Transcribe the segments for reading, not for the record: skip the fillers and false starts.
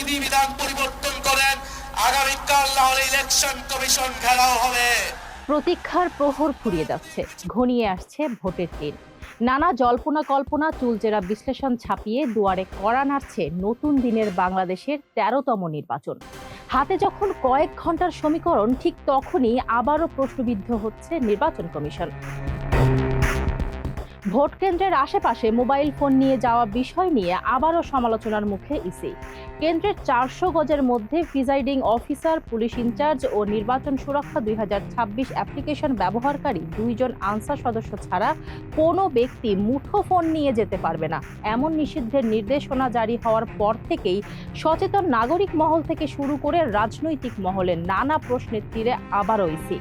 বিধিবিধান পরিবর্তন করেন, আগামীকাল নাহলে ইলেকশন কমিশন ঘেরাও হবে। প্রতীক্ষার প্রহর ফুরিয়ে যাচ্ছে, ঘনিয়ে আসছে ভোটের দিন। নানা জল্পনা কল্পনা চুলচেরা বিশ্লেষণ ছাপিয়ে দুয়ারে কড়া নাড়ছে নতুন দিনের বাংলাদেশের ১৩তম নির্বাচন। হাতে যখন কয়েক ঘন্টার সমীকরণ, ঠিক তখনই আবারও প্রশ্নবিদ্ধ হচ্ছে নির্বাচন কমিশন। ভোট কেন্দ্রের আশেপাশে মোবাইল ফোন নিয়ে যাওয়া বিষয় নিয়ে আবারও সমালোচনার মুখে ইসি। কেন্দ্রের ৪০০ গজের মধ্যে প্রিজাইডিং অফিসার, পুলিশ ইনচার্জ ও নির্বাচন সুরক্ষা ২০২৬ অ্যাপ্লিকেশন ব্যবহারকারী ২ জন আনসার সদস্য ছাড়া কোনো ব্যক্তি মুঠোফোন নিয়ে যেতে পারবে না, এমন নিষিদ্ধের নির্দেশনা জারি হওয়ার পর থেকেই সচেতন নাগরিক মহল থেকে শুরু করে রাজনৈতিক মহলে নানা প্রশ্নের তীরে আবারও ইসি।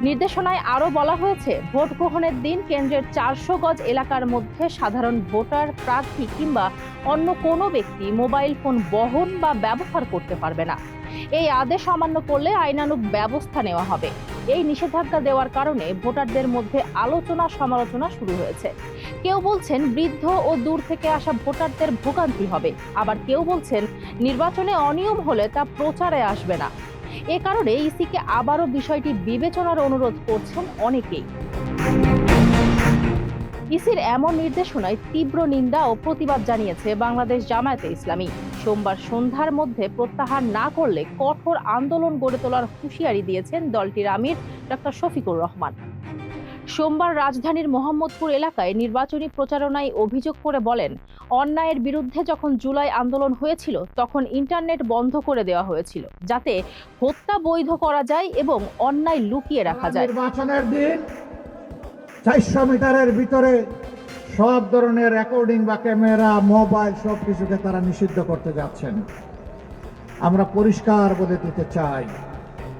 নির্দেশনায় আরও বলা হয়েছে, ভোট গ্রহণের দিন কেন্দ্রের ৪০০ গজ এলাকার মধ্যে সাধারণ ভোটার, প্রার্থী কিংবা অন্য কোনো ব্যক্তি মোবাইল ফোন বহন বা ব্যবহার করতে পারবে না। এই আদেশ অমান্য করলে আইনানুগ ব্যবস্থা নেওয়া হবে। এই নিষেধাজ্ঞা দেওয়ার কারণে ভোটারদের মধ্যে আলোচনা সমালোচনা শুরু হয়েছে। কেউ বলছেন বৃদ্ধ ও দূর থেকে আসা ভোটারদের ভোগান্তি হবে, আবার কেউ বলছেন নির্বাচনে অনিয়ম হলে তা প্রচারে আসবে না। এ কারণে ইসিকে আবারও বিষয়টি বিবেচনার অনুরোধ করছেন অনেকেই। ইসির এমন নির্দেশনায় তীব্র নিন্দা ও প্রতিবাদ জানিয়েছে বাংলাদেশ জামায়াতে ইসলামী। সোমবার সন্ধ্যার মধ্যে প্রত্যাহার না করলে কঠোর আন্দোলন গড়ে তোলার হুঁশিয়ারি দিয়েছেন দলটির আমির ডক্টর শফিকুর রহমান। সোমবার রাজধানীর মোহাম্মদপুর এলাকায় নির্বাচনী প্রচারণায় অভিযোগ করে বলেন, অন্যায়ের বিরুদ্ধে যখন জুলাই আন্দোলন হয়েছিল তখন ইন্টারনেট বন্ধ করে দেওয়া হয়েছিল যাতে হত্যা বৈধ করা যায় এবং অন্যায় লুকিয়ে রাখা যায়। নির্বাচনের দিন ৪০০ মিটারের ভিতরে সব ধরনের রেকর্ডিং বা ক্যামেরা, মোবাইল সবকিছুকে তারা নিষিদ্ধ করতে যাচ্ছেন। আমরা পরিষ্কার বলে দিতে চাই,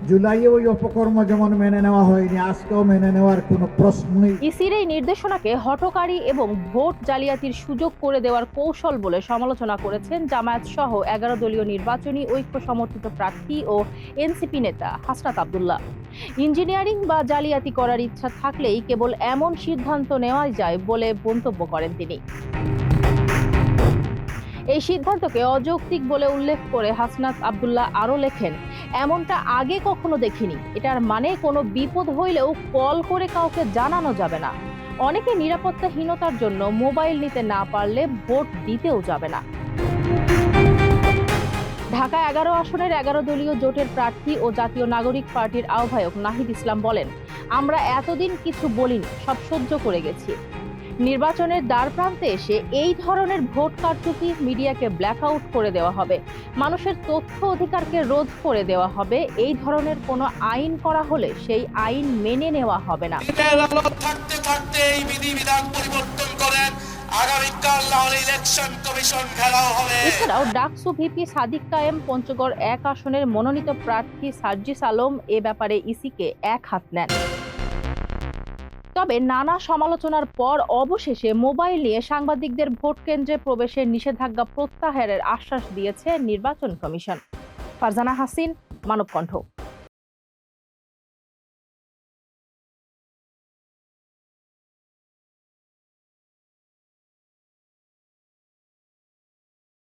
জুলাইয়ে ওই অপকর্ম যেমন মেনে নেওয়া হয়নি, আজকেও মেনে নেওয়ার কোনো প্রশ্নই। ইসির এই নির্দেশনাকে হঠকারী এবং ভোট জালিয়াতির সুযোগ করে দেওয়ার কৌশল বলে সমালোচনা করেছেন জামায়াত সহ ১১ দলীয় নির্বাচনী ঐক্য সমর্থিত প্রার্থী ও এনসিপি নেতা হাসনাত আব্দুল্লাহ। ইঞ্জিনিয়ারিং বা জালিয়াতি করার ইচ্ছা থাকলেই কেবল এমন সিদ্ধান্ত নেওয়া যায় বলে মন্তব্য করেন তিনি। এই সিদ্ধান্তকে অযৌক্তিক বলে উল্লেখ করে হাসনাত আব্দুল্লাহ আরও লেখেন, এমনটা আগে কখনো দেখিনি। এটার মানে কোনো বিপদ হইলেও কল করে কাউকে জানানো যাবে না। অনেকে নিরাপত্তাহীনতার জন্য মোবাইল নিতে না পারলে ভোট দিতেও যাবে না। ঢাকা ১১ আসনের ১১ দলীয় জোটের প্রার্থী ও জাতীয় নাগরিক পার্টির আহ্বায়ক নাহিদ ইসলাম বলেন, আমরা এতদিন কিছু বলিনি, সব সহ্য করে গেছি। নির্বাচনের দ্বার প্রান্তে এসে এই ধরনের ভোট কারচুপি, মিডিয়াকে ব্ল্যাকআউট করে দেওয়া হবে, মানুষের তথ্য অধিকারকে রোধ করে দেওয়া হবে। এই ধরনের কোনো আইন করা হলে সেই আইন মেনে নেওয়া হবে না। থাকতে থাকতে এই বিধিবিধান পরিবর্তন করেন, আগামীকাল নাহলে ইলেকশন কমিশন ঘেরাও হবে। এছাড়াও ডাকসু ভিপি সাদিক কায়েম পঞ্চগড় ১ আসনের মনোনীত প্রার্থী সার্জিস আলম এ ব্যাপারে ইসিকে এক হাত নেন। তবে নানা সমালোচনার পর অবশেষে মোবাইল নিয়ে সাংবাদিকদের ভোট কেন্দ্রে প্রবেশের নিষেধাজ্ঞা প্রত্যাহারের আশ্বাস দিয়েছে নির্বাচন কমিশন। ফারজানা হাসিন, মানবকণ্ঠ।